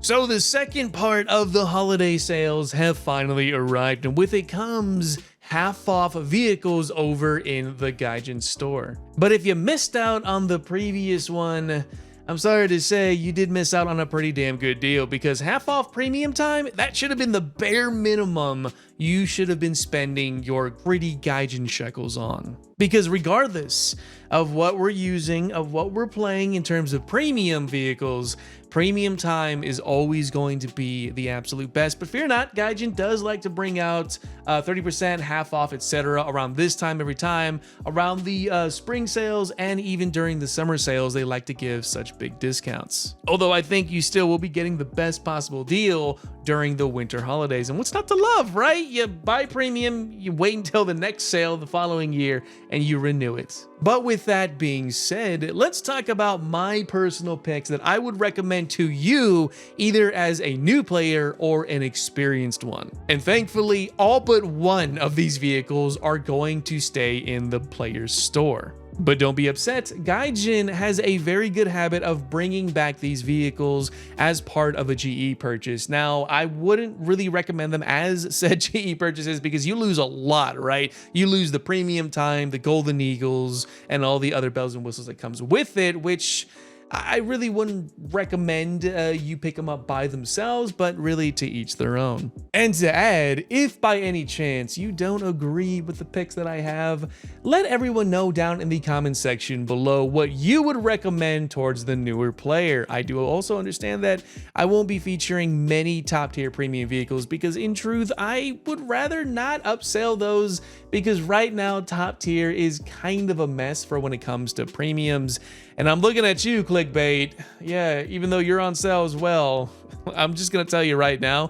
So the second part of the holiday sales have finally arrived, and with it comes half off vehicles over in the Gaijin store. But if you missed out on the previous one, I'm sorry to say you did miss out on a pretty damn good deal, because half off premium time, that should have been the bare minimum you should have been spending your pretty Gaijin shekels on. Because regardless of what we're using, of what we're playing in terms of premium vehicles, premium time is always going to be the absolute best. But fear not, Gaijin does like to bring out 30%, half off, etc. around this time every time. Around the spring sales and even during the summer sales, they like to give such big discounts. Although I think you still will be getting the best possible deal during the winter holidays. And what's not to love, right? You buy premium, you wait until the next sale the following year, and you renew it. But with that being said, let's talk about my personal picks that I would recommend to you, either as a new player or an experienced one. And thankfully, all but one of these vehicles are going to stay in the player's store. But don't be upset, Gaijin has a very good habit of bringing back these vehicles as part of a GE purchase. Now, I wouldn't really recommend them as said GE purchases because you lose a lot, right? You lose the premium time, the golden eagles, and all the other bells and whistles that comes with it, which I really wouldn't recommend you pick them up by themselves, but really to each their own. And to add, if by any chance you don't agree with the picks that I have, let everyone know down in the comment section below what you would recommend towards the newer player. I do also understand that I won't be featuring many top tier premium vehicles because in truth, I would rather not upsell those because right now top tier is kind of a mess for when it comes to premiums. And I'm looking at you, clickbait. Yeah, even though you're on sale as well, I'm just gonna tell you right now,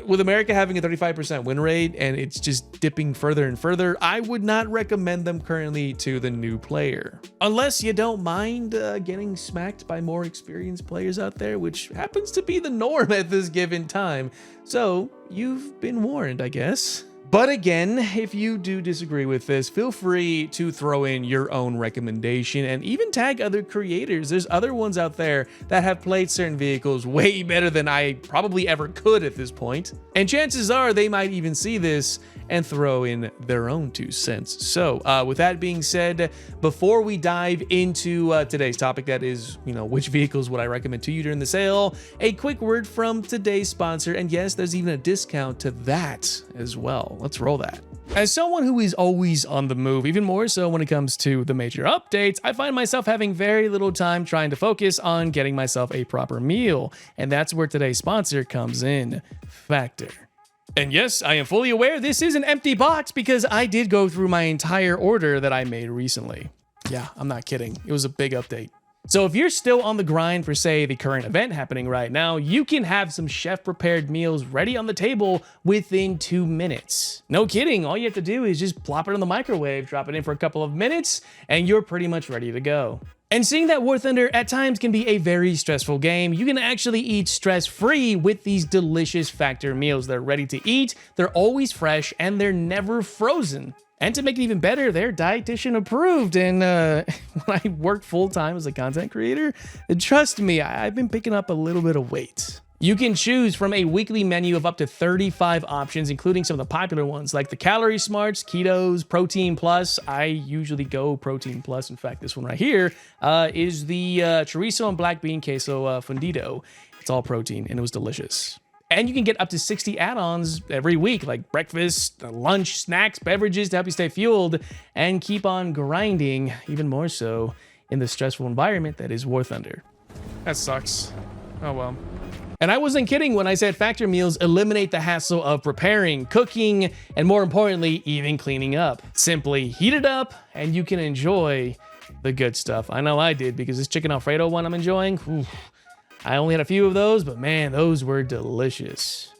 with America having a 35% win rate and it's just dipping further and further, I would not recommend them currently to the new player. Unless you don't mind getting smacked by more experienced players out there, which happens to be the norm at this given time. So you've been warned, I guess. But again, if you do disagree with this, feel free to throw in your own recommendation and even tag other creators. There's other ones out there that have played certain vehicles way better than I probably ever could at this point. And chances are they might even see this and throw in their own 2 cents. So with that being said, before we dive into today's topic, that is, which vehicles would I recommend to you during the sale, a quick word from today's sponsor. And yes, there's even a discount to that as well. Let's roll that. As someone who is always on the move, even more so when it comes to the major updates, I find myself having very little time trying to focus on getting myself a proper meal. And that's where today's sponsor comes in, Factor. And yes, I am fully aware this is an empty box because I did go through my entire order that I made recently. Yeah, I'm not kidding. It was a big update. So if you're still on the grind for, say, the current event happening right now, you can have some chef-prepared meals ready on the table within 2 minutes. No kidding, all you have to do is just plop it in the microwave, drop it in for a couple of minutes, and you're pretty much ready to go. And seeing that War Thunder at times can be a very stressful game, you can actually eat stress-free with these delicious Factor meals. They're ready to eat, they're always fresh, and they're never frozen. And to make it even better, they're dietitian approved. And when I work full-time as a content creator, trust me, I've been picking up a little bit of weight. You can choose from a weekly menu of up to 35 options, including some of the popular ones like the Calorie Smarts, Ketos, Protein Plus. I usually go Protein Plus. In fact, this one right here is the chorizo and black bean queso fundido. It's all protein and it was delicious. And you can get up to 60 add-ons every week, like breakfast, lunch, snacks, beverages to help you stay fueled and keep on grinding, even more so in the stressful environment that is War Thunder. That sucks. Oh well. And I wasn't kidding when I said Factor meals eliminate the hassle of preparing, cooking, and more importantly, even cleaning up. Simply heat it up and you can enjoy the good stuff. I know I did because this chicken Alfredo one I'm enjoying, oof, I only had a few of those, but man, those were delicious.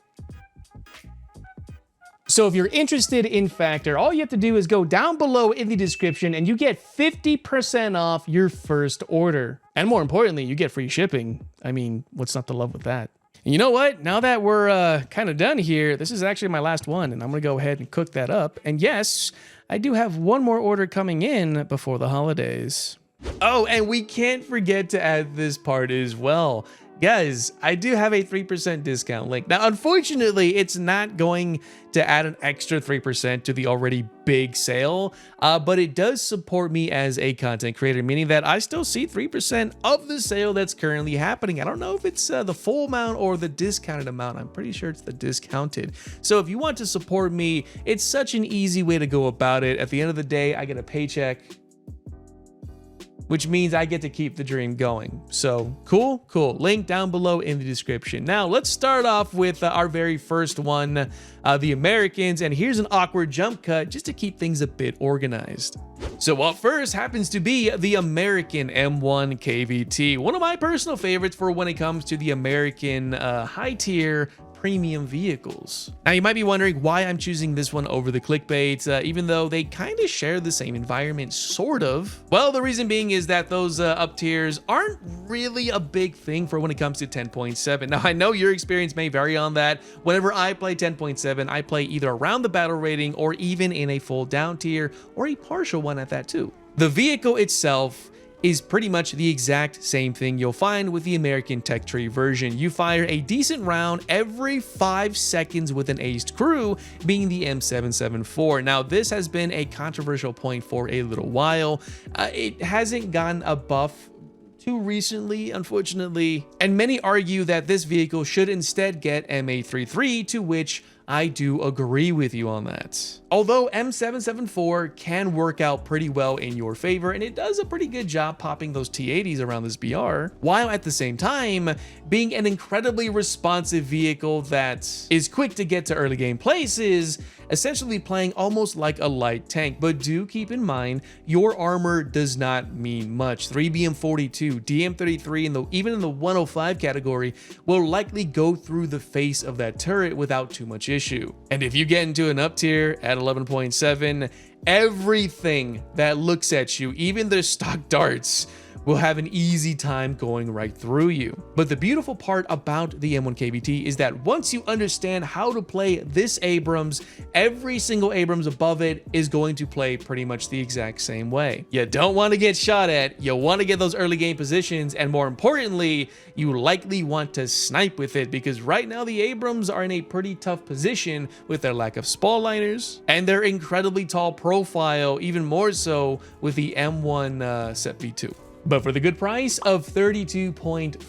So if you're interested in Factor, all you have to do is go down below in the description and you get 50% off your first order. And more importantly, you get free shipping. I mean, what's not to love with that? And you know what? Now that we're kind of done here, this is actually my last one and I'm gonna go ahead and cook that up. And yes, I do have one more order coming in before the holidays. Oh, and we can't forget to add this part as well. Guys, I do have a 3% discount link. Now, unfortunately, it's not going to add an extra 3% to the already big sale, but it does support me as a content creator, meaning that I still see 3% of the sale that's currently happening. I don't know if it's the full amount or the discounted amount. I'm pretty sure it's the discounted. So if you want to support me, it's such an easy way to go about it. At the end of the day, I get a paycheck, which means I get to keep the dream going. So cool. Link down below in the description. Now let's start off with our very first one, the Americans. And here's an awkward jump cut just to keep things a bit organized. So up first happens to be the American M1 KVT, one of my personal favorites for when it comes to the American high tier premium vehicles. Now you might be wondering why I'm choosing this one over the clickbait, even though they kind of share the same environment, sort of. Well, the reason being is that those up tiers aren't really a big thing for when it comes to 10.7. Now I know your experience may vary on that. Whenever I play 10.7, I play either around the battle rating or even in a full down tier or a partial one at that too. The vehicle itself is pretty much the exact same thing you'll find with the American Tech Tree version. You fire a decent round every 5 seconds with an aced crew, being the M774. Now, this has been a controversial point for a little while. It hasn't gotten a buff too recently, unfortunately, and many argue that this vehicle should instead get M833, to which I do agree with you on that. Although M774 can work out pretty well in your favor, and it does a pretty good job popping those T80s around this BR, while at the same time being an incredibly responsive vehicle that is quick to get to early game places, essentially playing almost like a light tank. But do keep in mind, your armor does not mean much. 3BM42, DM33, and even in the 105 category will likely go through the face of that turret without too much issue. And if you get into an up tier at 11.7, everything that looks at you, even the stock darts, will have an easy time going right through you. But the beautiful part about the M1 KVT is that once you understand how to play this Abrams, every single Abrams above it is going to play pretty much the exact same way. You don't want to get shot at, you want to get those early game positions, and more importantly, you likely want to snipe with it, because right now the Abrams are in a pretty tough position with their lack of spall liners and their incredibly tall profile, even more so with the M1 Set V2. But for the good price of 32.5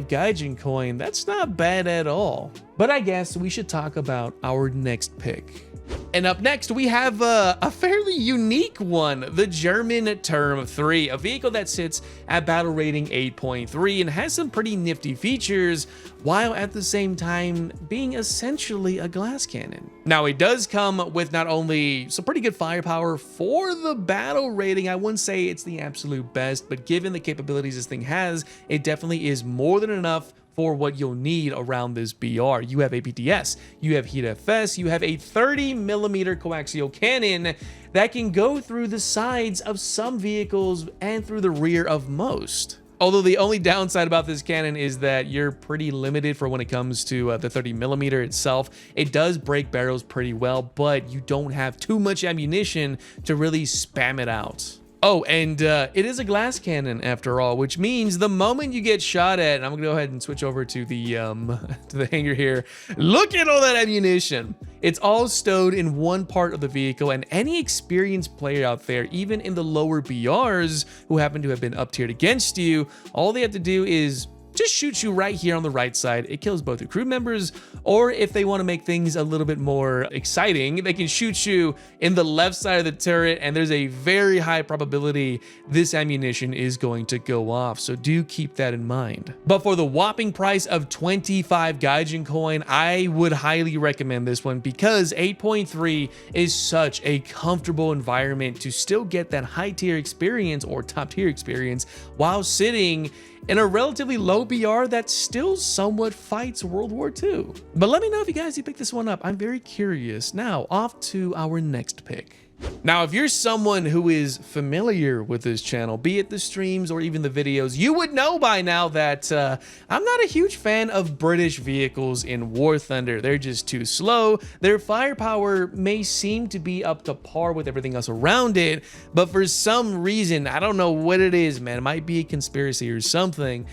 Gaijin coin, that's not bad at all. But I guess we should talk about our next pick. And up next, we have a fairly unique one, the German Term 3, a vehicle that sits at battle rating 8.3 and has some pretty nifty features, while at the same time being essentially a glass cannon. Now, it does come with not only some pretty good firepower for the battle rating. I wouldn't say it's the absolute best, but given the capabilities this thing has, it definitely is more than enough for what you'll need around this BR. You have APTS, you have Heat FS, you have a 30mm coaxial cannon that can go through the sides of some vehicles and through the rear of most. Although the only downside about this cannon is that you're pretty limited for when it comes to the 30mm itself. It does break barrels pretty well, but you don't have too much ammunition to really spam it out. Oh, and it is a glass cannon after all, which means the moment you get shot at, and I'm gonna go ahead and switch over to the hanger here. Look at all that ammunition. It's all stowed in one part of the vehicle, and any experienced player out there, even in the lower BRs who happen to have been up tiered against you, all they have to do is just shoot you right here on the right side. It kills both your crew members, or if they want to make things a little bit more exciting, they can shoot you in the left side of the turret, and there's a very high probability this ammunition is going to go off, so do keep that in mind. But for the whopping price of 25 Gaijin coin, I would highly recommend this one, because 8.3 is such a comfortable environment to still get that high tier experience or top tier experience while sitting in a relatively low BR that still somewhat fights World War II. But let me know if you guys picked this one up. I'm very curious. Now, off to our next pick. Now, if you're someone who is familiar with this channel, be it the streams or even the videos, you would know by now that I'm not a huge fan of British vehicles in War Thunder. They're just too slow. Their firepower may seem to be up to par with everything else around it, but for some reason, I don't know what it is, man. It might be a conspiracy or something.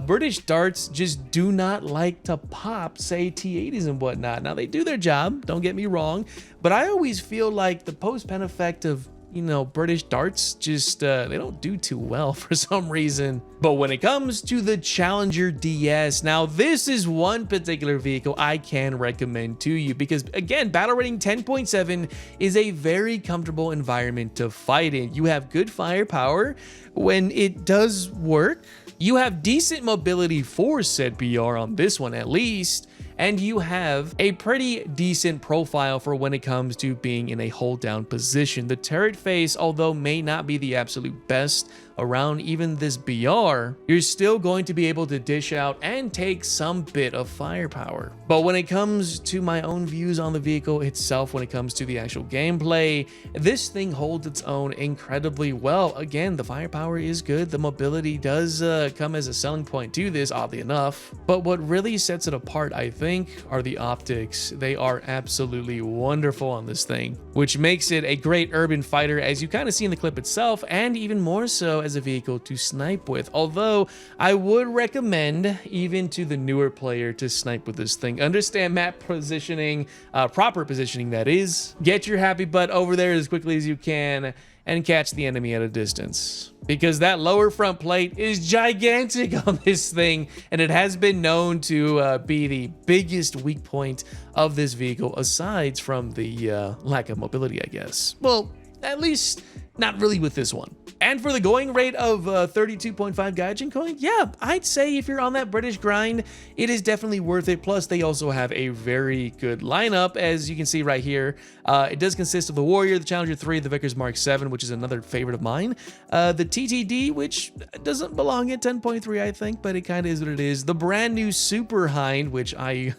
British darts just do not like to pop, say, T80s and whatnot. Now, they do their job, don't get me wrong, but I always feel like the post-pen effect of, you know, British darts just, they don't do too well for some reason. But when it comes to the Challenger DS, now this is one particular vehicle I can recommend to you because, again, battle rating 10.7 is a very comfortable environment to fight in. You have good firepower when it does work. You have decent mobility for said BR on this one at least, and you have a pretty decent profile for when it comes to being in a hold down position. The turret face, although may not be the absolute best around even this BR, you're still going to be able to dish out and take some bit of firepower. But when it comes to my own views on the vehicle itself, when it comes to the actual gameplay, this thing holds its own incredibly well. Again, the firepower is good. The mobility does come as a selling point to this, oddly enough. But what really sets it apart, I think, are the optics. They are absolutely wonderful on this thing, which makes it a great urban fighter, as you kind of see in the clip itself, and even more so as a vehicle to snipe with. Although I would recommend even to the newer player to snipe with this thing. Understand map positioning, proper positioning that is. Get your happy butt over there as quickly as you can and catch the enemy at a distance, because that lower front plate is gigantic on this thing, and it has been known to be the biggest weak point of this vehicle, aside from the lack of mobility, I guess. Well, at least not really with this one. And for the going rate of 32.5 Gaijin coin, yeah, I'd say if you're on that British grind, it is definitely worth it. Plus, they also have a very good lineup, as you can see right here. It does consist of the Warrior, the Challenger 3, the Vickers Mark 7, which is another favorite of mine, the TTD, which doesn't belong at 10.3, I think, but it kind of is what it is. The brand new Super Hind, which I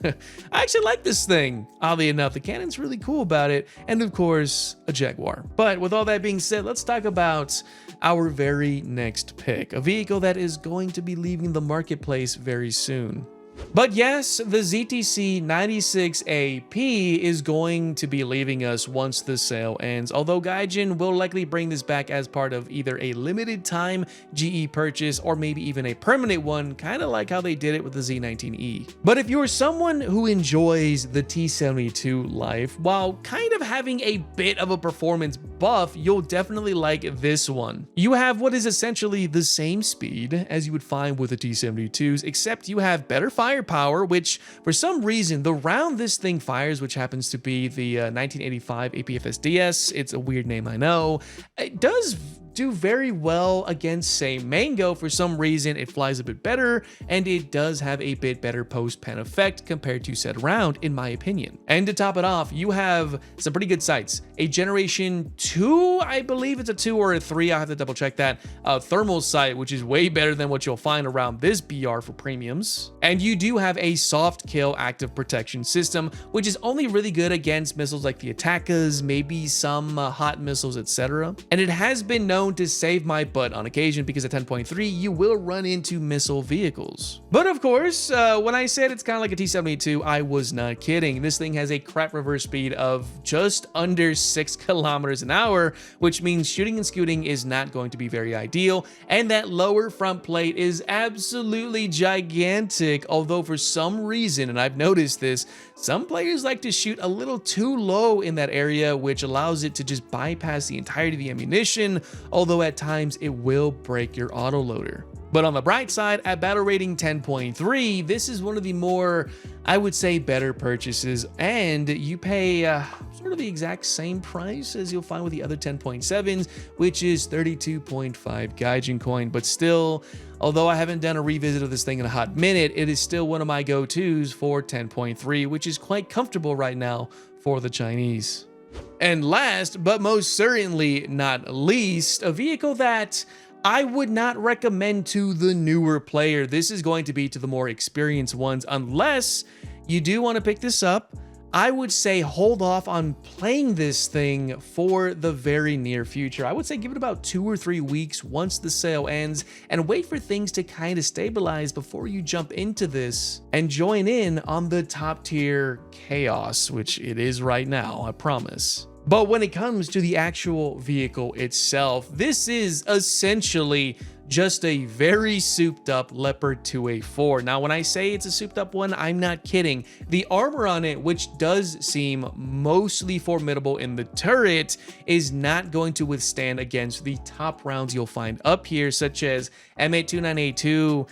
actually like this thing, oddly enough. The cannon's really cool about it. And of course, a Jaguar. But with all that being said, let's talk about our very next pick, a vehicle that is going to be leaving the marketplace very soon. But yes, the ZTC 96AP is going to be leaving us once the sale ends, although Gaijin will likely bring this back as part of either a limited time GE purchase or maybe even a permanent one, kind of like how they did it with the Z19E. But if you're someone who enjoys the T72 life while kind of having a bit of a performance buff, you'll definitely like this one. You have what is essentially the same speed as you would find with the T72s, except you have better firepower, which for some reason the round this thing fires, which happens to be the 1985 APFS DS, it's a weird name, I know, it does do very well against, say, Mango. For some reason, it flies a bit better, and it does have a bit better post-pen effect compared to said round, in my opinion. And to top it off, you have some pretty good sights. A Generation 2, I believe it's a 2 or a 3, I'll have to double check that, thermal sight, which is way better than what you'll find around this BR for premiums. And you do have a soft kill active protection system, which is only really good against missiles like the Attackers, maybe some hot missiles, etc. And it has been known to save my butt on occasion, because at 10.3 you will run into missile vehicles. But of course, when I said it's kind of like a T72, I was not kidding. This thing has a crap reverse speed of just under 6 kilometers an hour, which means shooting and scooting is not going to be very ideal. And that lower front plate is absolutely gigantic, although for some reason, and I've noticed this, some players like to shoot a little too low in that area, which allows it to just bypass the entirety of the ammunition, although at times it will break your autoloader. But on the bright side, at battle rating 10.3, this is one of the more, I would say, better purchases, and you pay sort of the exact same price as you'll find with the other 10.7s, which is 32.5 Gaijin coin. But still, although I haven't done a revisit of this thing in a hot minute, it is still one of my go-tos for 10.3, which is quite comfortable right now for the Chinese. And last, but most certainly not least, a vehicle that I would not recommend to the newer player. This is going to be to the more experienced ones. Unless you do want to pick this up, I would say hold off on playing this thing for the very near future. I would say give it about 2 or 3 weeks once the sale ends, and wait for things to kind of stabilize before you jump into this and join in on the top tier chaos, which it is right now, I promise. But when it comes to the actual vehicle itself, this is essentially just a very souped up Leopard 2A4. Now, when I say it's a souped up one, I'm not kidding. The armor on it, which does seem mostly formidable in the turret, is not going to withstand against the top rounds you'll find up here, such as M829A2,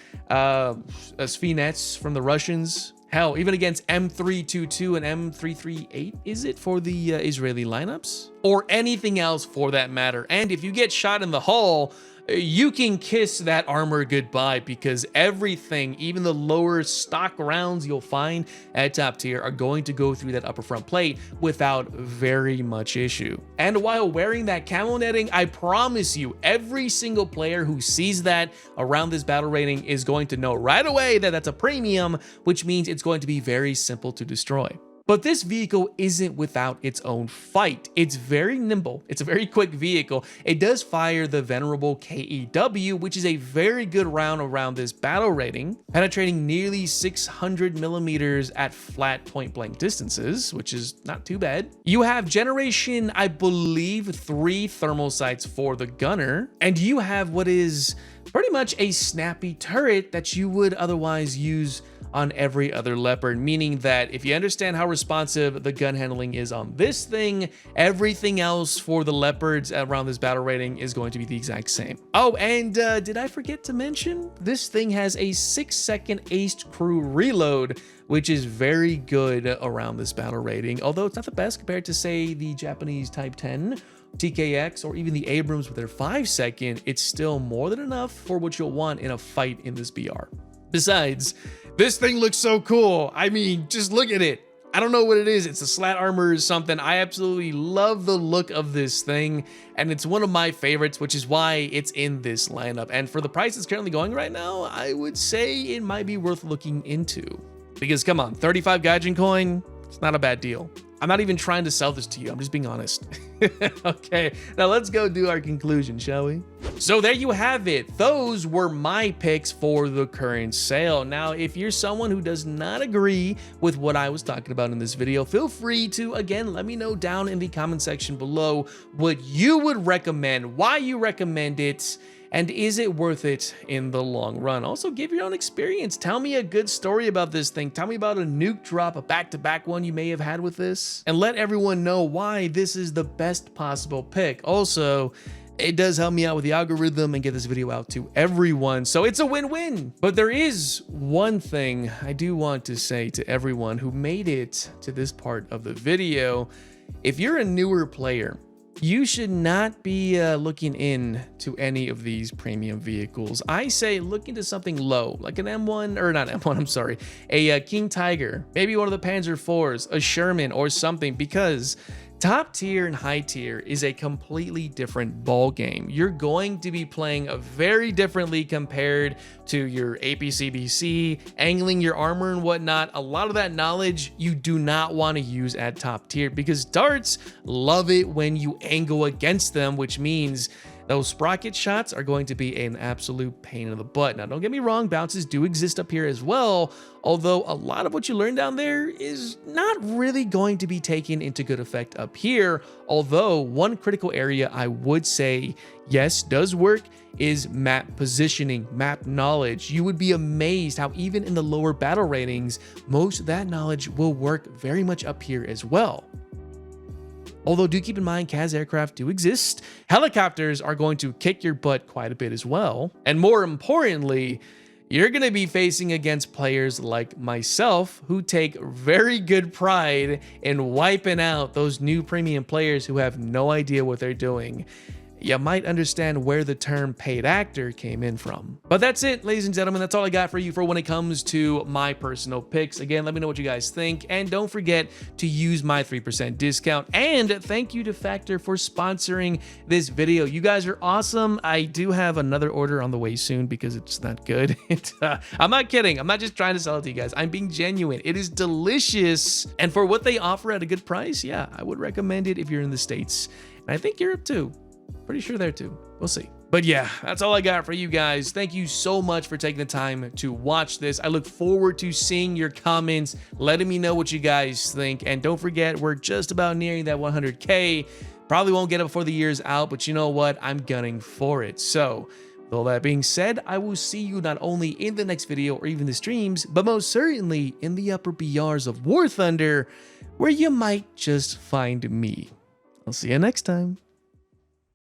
Svinets from the Russians. Hell, even against M322 and M338, is it, for the Israeli lineups? Or anything else for that matter. And if you get shot in the hull, you can kiss that armor goodbye, because everything, even the lower stock rounds you'll find at top tier, are going to go through that upper front plate without very much issue. And while wearing that camo netting, I promise you, every single player who sees that around this battle rating is going to know right away that that's a premium, which means it's going to be very simple to destroy. But this vehicle isn't without its own fight. It's very nimble. It's a very quick vehicle. It does fire the venerable KEW, which is a very good round around this battle rating, penetrating nearly 600 millimeters at flat point blank distances, which is not too bad. You have generation, I believe, 3 thermal sights for the gunner, and you have what is pretty much a snappy turret that you would otherwise use on every other Leopard, meaning that if you understand how responsive the gun handling is on this thing, everything else for the Leopards around this battle rating is going to be the exact same. Oh, and did I forget to mention? This thing has a 6-second aced crew reload, which is very good around this battle rating, although it's not the best compared to, say, the Japanese Type 10, TKX, or even the Abrams with their 5-second. It's still more than enough for what you'll want in a fight in this BR. Besides, this thing looks so cool. I mean, just look at it. I don't know what it is. It's a slat armor or something. I absolutely love the look of this thing, and it's one of my favorites, which is why it's in this lineup. And for the price it's currently going right now, I would say it might be worth looking into. Because come on, 35 Gaijin coin, it's not a bad deal. I'm not even trying to sell this to you. I'm just being honest. Okay, now let's go do our conclusion, shall we? So there you have it. Those were my picks for the current sale. Now, if you're someone who does not agree with what I was talking about in this video, feel free to, again, let me know down in the comment section below what you would recommend, why you recommend it, and is it worth it in the long run? Also, give your own experience. Tell me a good story about this thing. Tell me about a nuke drop, a back-to-back one you may have had with this, and let everyone know why this is the best possible pick. Also, it does help me out with the algorithm and get this video out to everyone, so it's a win-win. But there is one thing I do want to say to everyone who made it to this part of the video. If you're a newer player, you should not be looking into any of these premium vehicles. I say look into something low, like an M1, or not M1, I'm sorry, a King Tiger, maybe one of the Panzer IVs, a Sherman or something, because top tier and high tier is a completely different ball game. You're going to be playing very differently compared to your APCBC, angling your armor and whatnot. A lot of that knowledge you do not want to use at top tier, because darts love it when you angle against them, which means those sprocket shots are going to be an absolute pain in the butt. Now, don't get me wrong, bounces do exist up here as well, although a lot of what you learn down there is not really going to be taken into good effect up here. Although one critical area I would say, yes, does work is map positioning, map knowledge. You would be amazed how even in the lower battle ratings, most of that knowledge will work very much up here as well. Although do keep in mind, CAS aircraft do exist. Helicopters are going to kick your butt quite a bit as well. And more importantly, you're going to be facing against players like myself who take very good pride in wiping out those new premium players who have no idea what they're doing. You might understand where the term paid actor came in from. But that's it, ladies and gentlemen. That's all I got for you for when it comes to my personal picks. Again, let me know what you guys think. And don't forget to use my 3% discount. And thank you to Factor for sponsoring this video. You guys are awesome. I do have another order on the way soon because it's not good. I'm not kidding. I'm not just trying to sell it to you guys. I'm being genuine. It is delicious. And for what they offer at a good price, yeah, I would recommend it if you're in the States. And I think Europe too. Pretty sure there too. We'll see. But yeah, that's all I got for you guys. Thank you so much for taking the time to watch this. I look forward to seeing your comments, letting me know what you guys think. And don't forget, we're just about nearing that 100K. Probably won't get it before the year's out, but you know what? I'm gunning for it. So With all that being said, I will see you not only in the next video or even the streams, but most certainly in the upper BRs of War Thunder, where you might just find me. I'll see you next time.